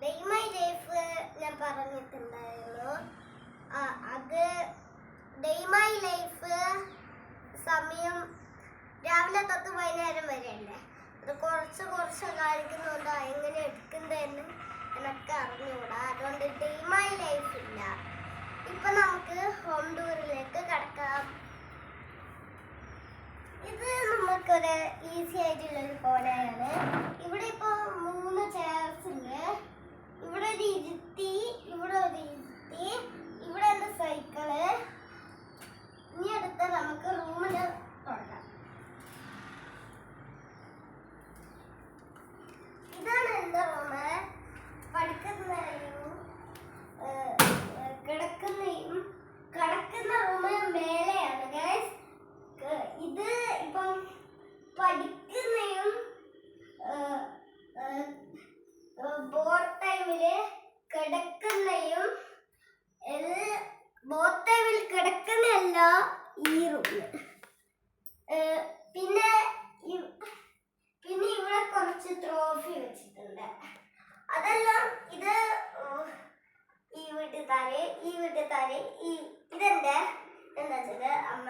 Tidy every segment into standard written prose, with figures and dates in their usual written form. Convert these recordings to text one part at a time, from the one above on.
Day my life ഞാൻ പറഞ്ഞിട്ടുണ്ടായിരുന്നു. അത് ഡേ മൈ ലൈഫ് സമയം രാവിലെ തൊട്ട് വൈകുന്നേരം വരെ അല്ലേ. അത് കുറച്ച് കാണിക്കുന്നുണ്ട്. എങ്ങനെ എടുക്കുന്നതെന്ന് എനിക്ക് അറിഞ്ഞുകൂടാ. അതുകൊണ്ട് ഡേ മൈ ലൈഫ് ഇല്ല. ഇപ്പൊ നമുക്ക് ഹോം ടൂറിലേക്ക് കടക്കാം. ഇത് നമുക്കൊരു ഈസി ആയിട്ടുള്ളൊരു കോണയാണ്. ഇവിടെ ഇപ്പൊ 3 ചെയർസ് ഉണ്ട്. ഇവിടെ ഒരു ഇരുത്തി, ഇവിടെ ഒരു ഇരുത്തി, ഇവിടെ ഉണ്ട് സൈക്കിള്. ഇനി അടുത്ത് നമുക്ക് റൂമില് തുടങ്ങാം. ഇതാണ് എന്റെ റൂമ്. പഠിക്കുന്നതും കിടക്കുന്ന റൂമ് മേലെയാണ് ഗൈസ്. ഇത് ഇപ്പം പഠിക്കുന്നതും ബോർഡ് ടൈമില് കിടക്കുന്നതും ബോർഡ് ടൈമിൽ കിടക്കുന്നതല്ല ഈ റൂമില്. പിന്നെ ഇവിടെ കുറച്ച് ട്രോഫി വെച്ചിട്ടുണ്ട്. അതെല്ലാം ഇത് ഈ വീട്ടിൽ താരെ ഇതെന്റെ എന്താ വെച്ചത് അമ്മ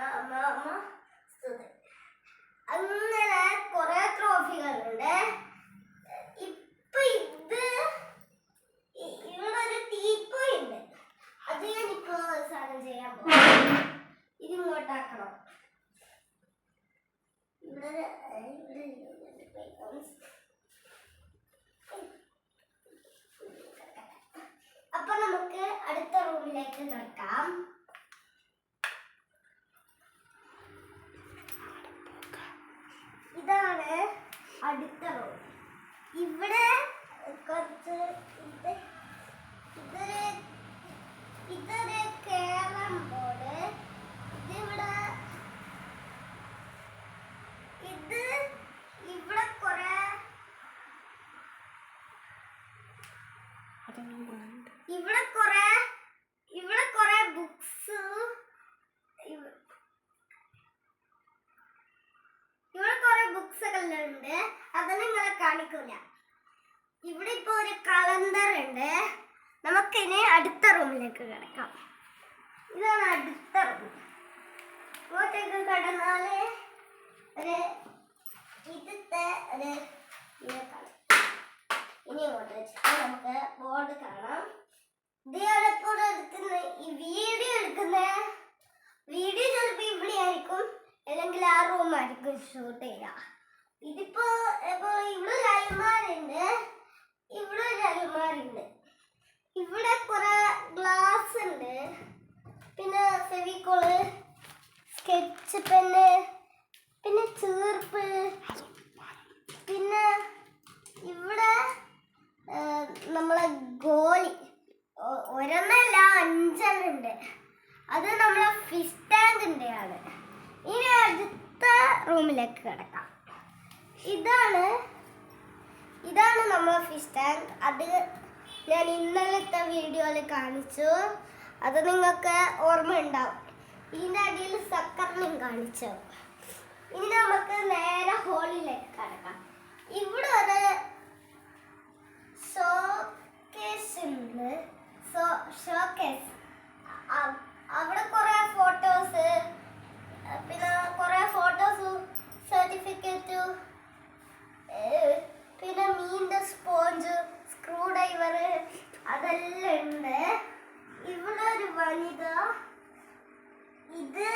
അങ്ങനെ കുറെ ട്രോഫികളുണ്ട്. ഇപ്പൊ ഇവിടെ ഒരു ടീപ്പോയി ഉണ്ട്. അത് ഞാനിപ്പോ സാധനം ചെയ്യാൻ പോകും. ഇതിങ്ങോട്ടാക്കണം. അപ്പൊ നമുക്ക് അടുത്ത റൂമിലേക്ക് കിടക്കാം. ഇതാണ് അടുത്ത റൂം. ഇവിടെ കുറച്ച് ഇതൊരു കേരളം ബോർഡ്. ഇവിടെ കുറെ ബുക്സ്, ഇവിടെ കുറെ ബുക്സുകളെല്ലാം ഉണ്ട്. അത് നിങ്ങളെ കാണിക്കൂല. ഇവിടെ ഇപ്പൊ ഒരു കലണ്ടർ ഉണ്ട്. നമുക്കിനി അടുത്ത റൂമിലേക്ക് കിടക്കാം. ഇതാണ് അടുത്ത റൂം. ഇങ്ങോട്ടേക്ക് കിടന്നാല് ഇനി ഇങ്ങോട്ട് വെച്ചിട്ട് നമുക്ക് ബോർഡ് കാണാം. ഈ വീഡിയോ ചിലപ്പോ ഇവിടെ ആയിരിക്കും, അല്ലെങ്കിൽ ആ റൂം ആയിരിക്കും ഷൂട്ട് ചെയ്യാം. ഇതിപ്പോ ഇവിടെ ഒരു അലമാരുണ്ട്. ഇവിടെ കുറെ ഗ്ലാസ് ഉണ്ട്. പിന്നെ ഫെവിക്കോള്, സ്കെച്ച് പെന്ന്, പിന്നെ ചീർപ്പ്. പിന്നെ ഇവിടെ നമ്മളെ ഗോലി ഒരെണ്ണല്ല 5 ഉണ്ട്. അത് നമ്മളെ ഫിഷ് ടാങ്കിന്റെ ആണ്. ഇനി അടുത്ത റൂമിലേക്ക് കിടക്കാം. ഇതാണ് നമ്മളെ ഫിഷ് ടാങ്ക്. അത് ഞാൻ ഇന്നലത്തെ വീഡിയോയിൽ കാണിച്ചു. അത് നിങ്ങൾക്ക് ഓർമ്മ ഉണ്ടാവും. ഇതിൻ്റെ അടിയിൽ സക്കറിനും കാണിച്ചു. ഇനി നമുക്ക് നേരെ ഹോളിലേക്ക് കിടക്കാം. ഇവിടെ ഒരു ഷോക്കേസ് ഉണ്ട്. ഷോക്കേസ് അവിടെ കുറെ ഫോട്ടോസ്, പിന്നെ കുറെ സർട്ടിഫിക്കറ്റ്, പിന്നെ മീനിന്റെ സ്പോഞ്ച്, സ്ക്രൂ ഡ്രൈവർ അതെല്ലാം ഉണ്ട്. ഇവിടെ ഒരു വനിത, ഇത്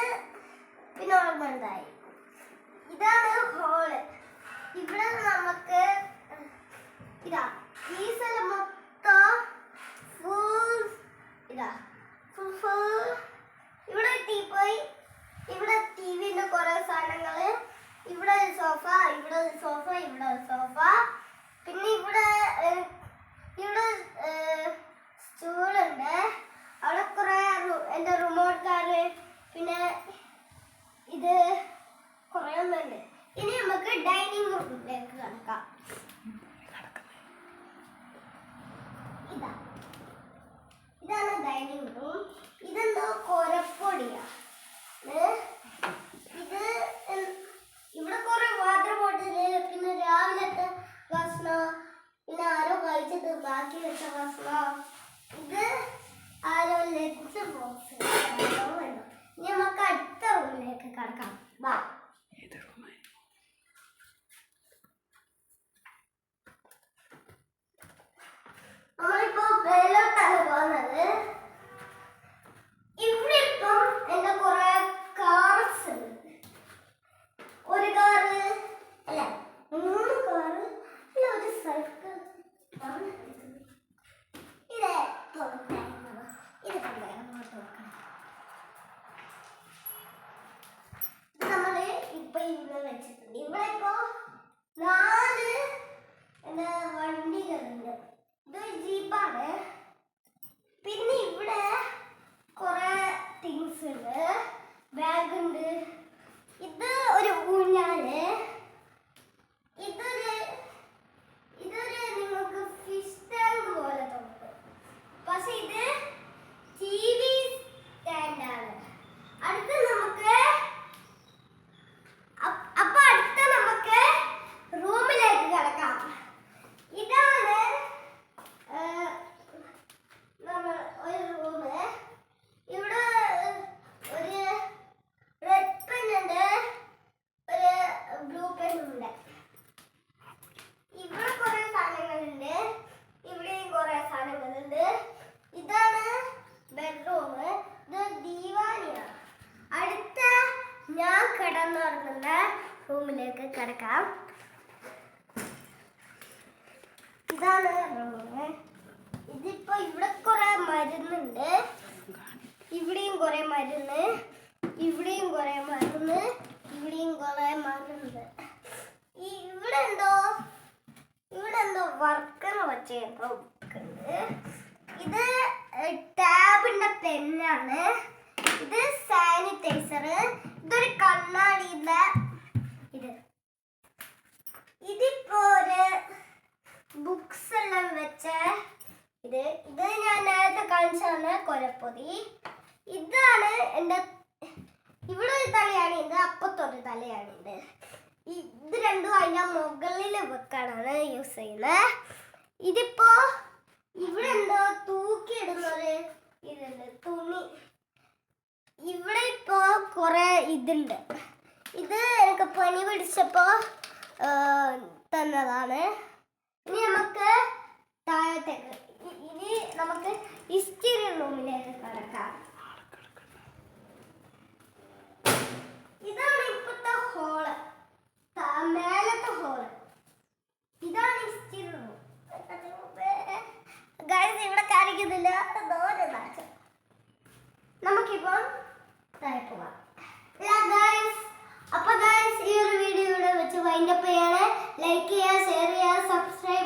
പിന്നെ ഓർമ്മണ്ടായി. ഇതാണ് ഹോള്. ഇവിടെ നമുക്ക് ഈ സ്ഥലം മൊത്തം ഇവിടെ ടീപ്പോയി, ഇവിടെ ടിവിന്റെ കുറെ സാധനങ്ങള്, ഇവിടെ ഒരു സോഫ, പിന്നെ ഇവിടെ സ്റ്റൂളുണ്ട്. അവിടെ കുറെ എന്റെ റിമോട്ട് കാറ്, പിന്നെ ഇത് കുറെ ഒന്നുണ്ട്. ഇനി നമുക്ക് ഡൈനിങ് റൂമിലേക്ക് കിടക്കാം. ഇതാണ് ഡൈനിങ് റൂം. ഇതെന്തോ കൊരപ്പൊടിയാണ്. ഇവിടെ കുറെ വാട്ടർ ബോട്ടില്, പിന്നെ രാവിലത്തെ ഭക്ഷണം, പിന്നെ ആരോ കഴിച്ചിട്ട് ബാക്കി വെച്ച ലഞ്ച് ബോക്സ് ഇനി നമുക്ക് അടുത്ത റൂമിലേക്ക് കടക്കാം. വാ. നമ്മളിപ്പോ മേലോട്ടാണ് പോകുന്നത്. ഇവിടെ ഇപ്പം എന്റെ കുറെ കാർസ് ഉണ്ട്. ഒരു കാറ് അല്ല 3 കാറ് അല്ല ഒരു സൈക്കിൾ. ഇത് നമ്മള് ഇപ്പൊ ഇവിടെ വെച്ചിട്ടുണ്ട്. ഇവിടെ ഇപ്പൊ 4 വണ്ടികളുണ്ട്. ഇത് ജീപ്പാണ്. പിന്നെ ഇവിടെ കുറെ തിങ്സ് ഉണ്ട്. ബാഗ് ഉണ്ട്. ഇത് ഒരു ഊഞ്ഞാല്. ഇതൊരു നിങ്ങൾക്ക് ഫിഷ് ടാങ്ക് പോലെ തോന്നും. പക്ഷെ ഇത് TV സ്റ്റാൻഡാണ്. അടുത്ത നമുക്ക് റൂമിലേക്ക് കിടക്കാം. ഇതാണ് നമ്മൾ ഒരു റൂമ്. ഇവിടെ ഒരു റെഡ് പെൻ ഉണ്ട്, ഒരു ബ്ലൂ പെൻ ഉണ്ട്. ഇവിടെ കുറെ സാധനങ്ങളുണ്ട്, ഇവിടെയും കുറെ സാധനങ്ങളുണ്ട്. ഇതാണ് ബെഡ്റൂം. ഇത് ദീവാനിയാണ്. അടുത്ത ഞാൻ കിടന്നുറങ്ങുന്ന റൂമിലേക്ക് കിടക്കാം. ഇതാണ് റൂമ്. ഇതിപ്പോ ഇവിടെ കുറെ മരുന്നുണ്ട്. ഇവിടെയും കുറെ മരുന്ന്, ഇവിടെയും കുറെ മരുന്ന്, ഇവിടെയും കുറെ മരുന്ന്. ഇവിടെ എന്തോ വർക്കെന്ന് വെച്ചുണ്ട്. ഇത് ടാബിന്റെ പെന്നാണ്. ഇത് സാനിറ്റൈസർ. ഇതൊരു കണ്ണാടിയുടെ ഇതിപ്പോ ഒരു ബുക്സ് എല്ലാം വെച്ച ഇത് ഞാൻ നേരത്തെ കാണിച്ചാണ് കൊലപ്പൊതി. ഇതാണ് എൻ്റെ ഇവിടെ ഒരു തലയാണിത്, അപ്പത്തൊരു തലയാണിത്. ഇത് രണ്ടും അതിൻ്റെ മുകളിൽ വെക്കാനാണ് യൂസ് ചെയ്യുന്നത്. ഇതിപ്പോ ഇവിടെ എന്തോ തൂക്കിയിടുന്നൊരു ഇതുണ്ട്, തുണി. ഇവിടെ ഇപ്പോ കുറെ ഇതുണ്ട്. ഇത് എനിക്ക് പനി പിടിച്ചപ്പോ തന്നതാണ്. ഇനി നമുക്ക് താഴത്തേക്ക് ഇസ്തിരി റൂമിലേക്ക് കടക്കാം. ഇതാണ് ഇപ്പോഴത്തെ ഹോള്, മേലത്തെ ഹോള്. ഇതാണ് ഇസ്തിരി റൂം. ഗൈസ് ഇവിടെ കാണിക്കുന്നില്ല. നമുക്കിപ്പം താഴെ പോവാം.